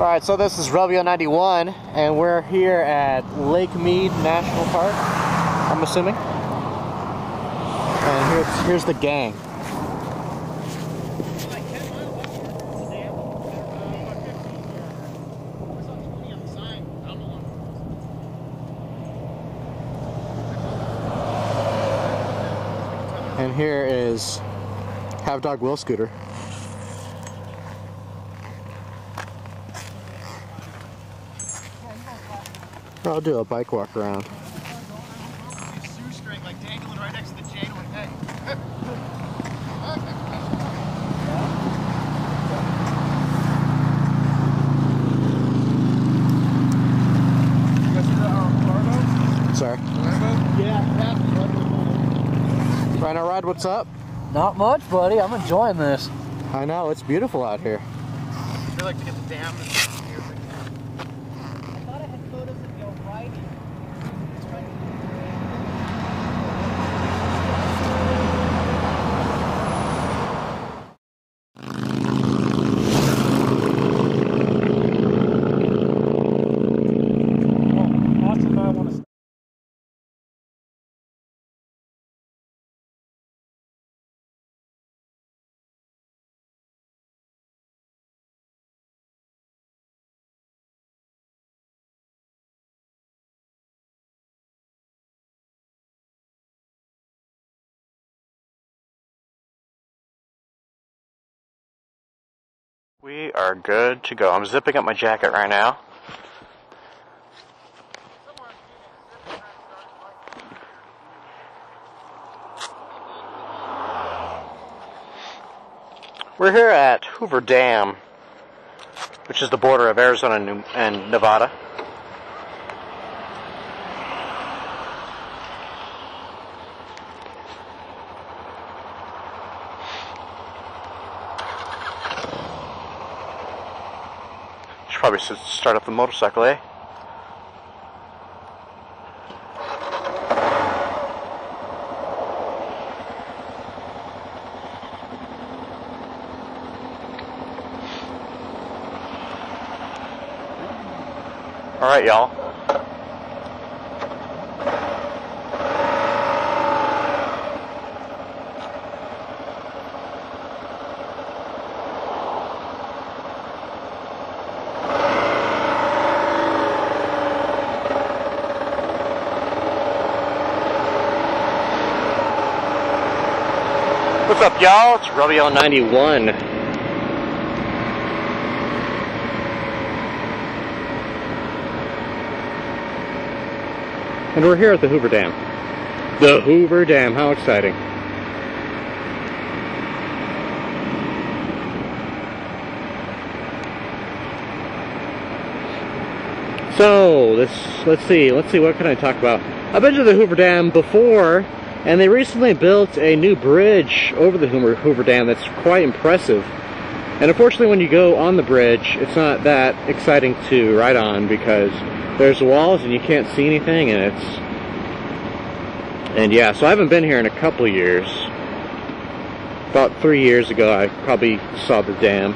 Alright, so this is Rebel 91, and we're here at Lake Mead National Park, I'm assuming. And here's the gang. And here is Have Dog Will Scooter. I'll do a bike walk around. Shoestring like dangling right next to the chain like that. You guys see that Sorry. Yeah. Rhino Ride, what's up? Not much, buddy. I'm enjoying this. I know, it's beautiful out here. I feel like to get the dam and We are good to go. I'm zipping up my jacket right now. We're here at Hoover Dam, which is the border of Arizona and Nevada. Probably should start up the motorcycle, eh? Alright, y'all. What's up, y'all? It's Rebel 91. And we're here at the Hoover Dam. The Hoover Dam, how exciting. So, let's see, what can I talk about? I've been to the Hoover Dam before, and they recently built a new bridge over the Hoover Dam that's quite impressive. And unfortunately, when you go on the bridge, it's not that exciting to ride on because there's walls and you can't see anything, and yeah, so I haven't been here in a couple of years. About 3 years ago, I probably saw the dam.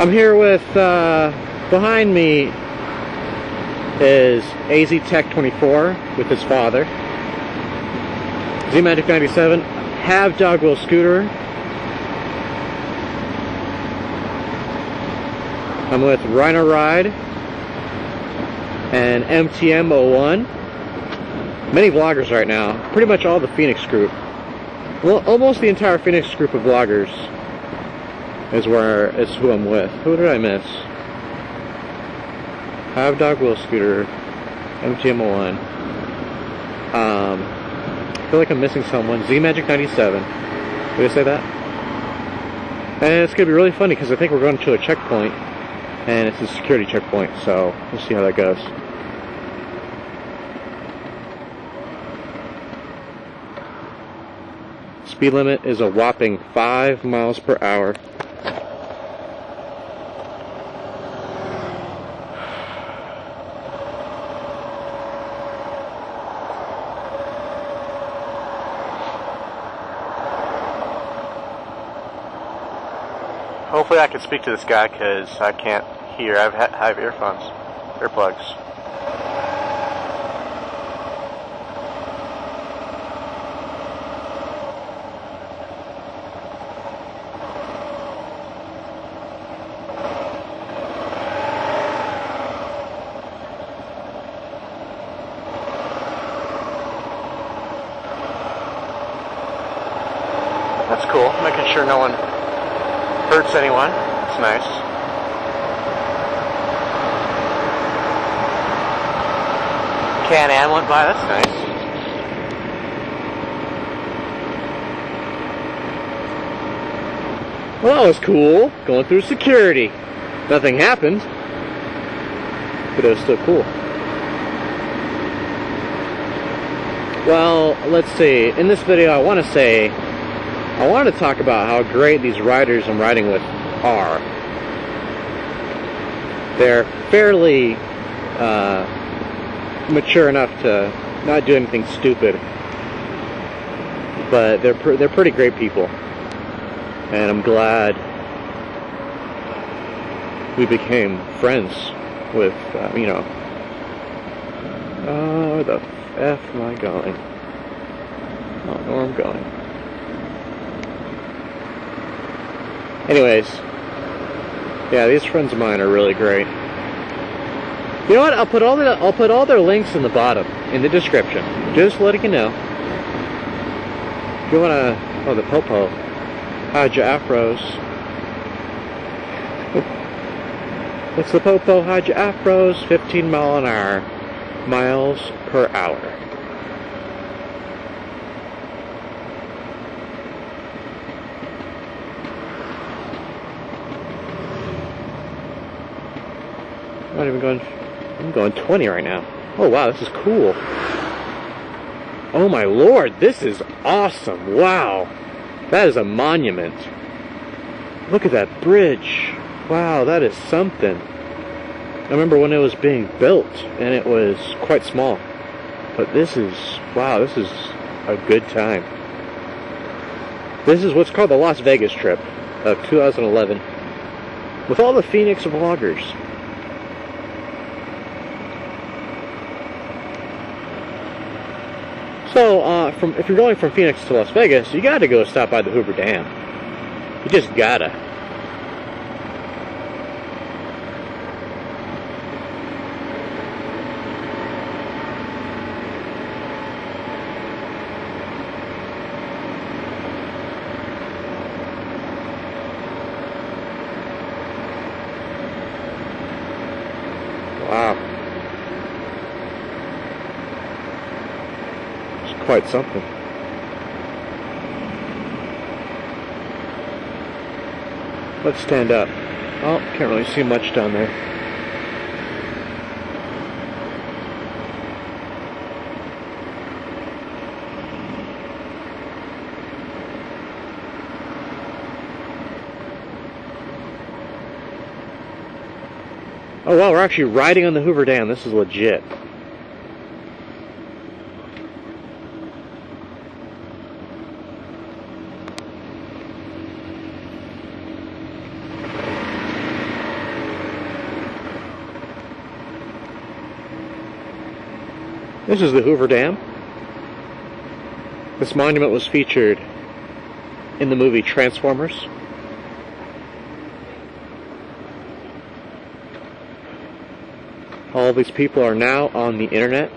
I'm here with, behind me is AZ Tech 24 with his father. Z-Magic 97, Have Dog Will Scooter. I'm with Rhino Ride and MTM 01. Many vloggers right now. Pretty much all the Phoenix group. Well, almost the entire Phoenix group of vloggers is who I'm with. Who did I miss? Have Dog Will Scooter, MTM 01. I feel like I'm missing someone. Z-Magic 97. Did I say that? And it's going to be really funny because I think we're going to a checkpoint. And it's a security checkpoint, so we'll see how that goes. Speed limit is a whopping 5 miles per hour. Hopefully I can speak to this guy because I can't hear. I have earphones, earplugs. That's cool, making sure no one hurts anyone. It's nice. Can-Am went by, that's nice. Well, that was cool, going through security. Nothing happened, but it was still cool. Well, let's see, in this video I want to talk about how great these riders I'm riding with are. They're fairly mature enough to not do anything stupid, but they're pretty great people, and I'm glad we became friends with, you know. Where the F am I going? I don't know where I'm going. Anyways, yeah, these friends of mine are really great. You know what? I'll put all their links in the bottom, in the description. Just letting you know. If you wanna, oh, the Popo, hide your afros. It's the Popo, hide your afros, 15 miles per hour. I'm going 20 right now. Oh wow, this is cool. Oh my lord, this is awesome. Wow. That is a monument. Look at that bridge. Wow, that is something. I remember when it was being built and it was quite small. But this is, wow, this is a good time. This is what's called the Las Vegas trip of 2011 with all the Phoenix vloggers. So, if you're going from Phoenix to Las Vegas, you gotta go stop by the Hoover Dam. You just gotta. Wow. Quite something. Let's stand up. Oh, can't really see much down there. Oh wow, we're actually riding on the Hoover Dam. This is legit. This is the Hoover Dam. This monument was featured in the movie Transformers. All these people are now on the internet.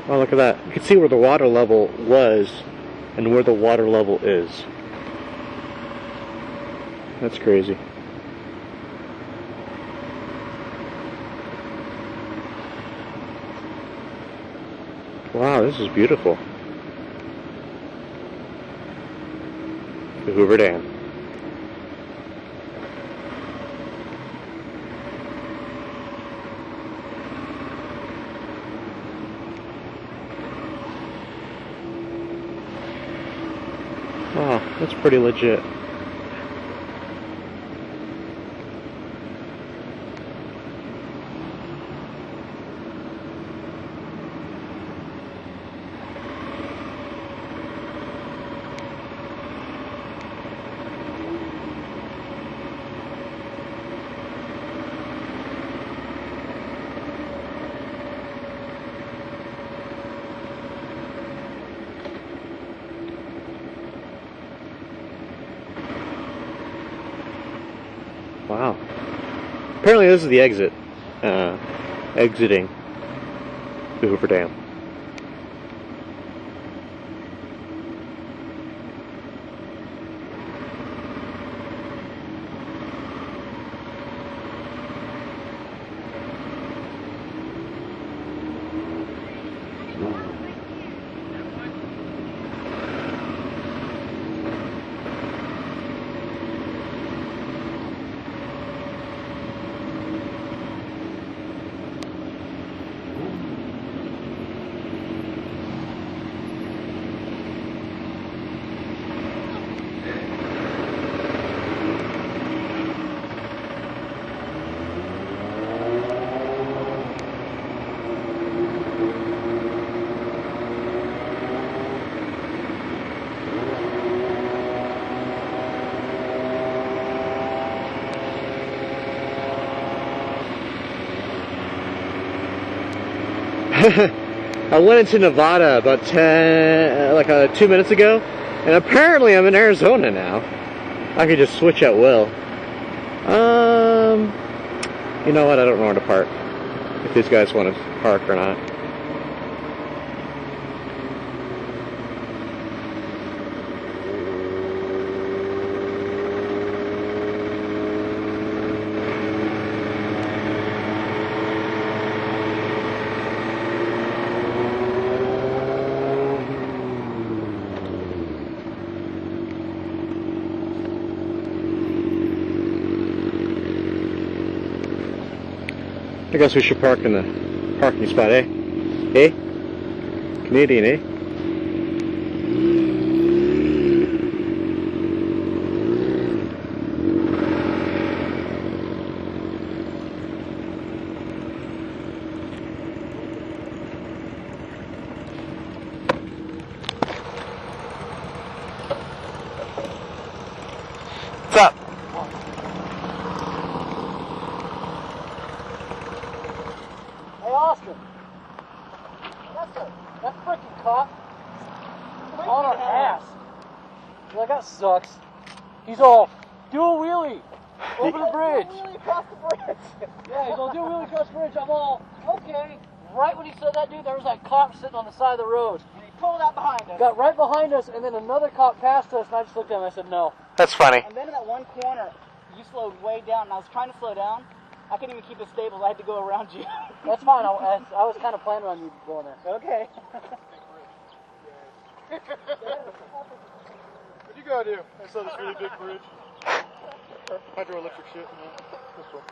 Oh, look at that. You can see where the water level was and where the water level is. That's crazy. Wow, this is beautiful. The Hoover Dam. Wow, that's pretty legit. Wow. Apparently this is the exit. Exiting the Hoover Dam. I went into Nevada about 2 minutes ago, and apparently I'm in Arizona now. I could just switch at will. You know what? I don't know where to park. If these guys want to park or not. I guess we should park in the parking spot, eh? Eh? Canadian, eh? What's up? Hey, Oscar. That freaking cop on our ass. You're like, that sucks. He's all, do a wheelie over the bridge. Do a wheelie across the bridge. Yeah, he's all, do a wheelie across the bridge. I'm all, okay. Right when he said that, dude, there was that cop sitting on the side of the road. And he pulled out behind us. Got right behind us, and then another cop passed us, and I just looked at him and I said, no. That's funny. And then in that one corner, you slowed way down, and I was trying to slow down. I couldn't even keep it stable. I had to go around you. That's fine. I was kind of planning on you going there. Okay. What you gotta do? I saw this really big bridge. Hydroelectric shit, man. This one.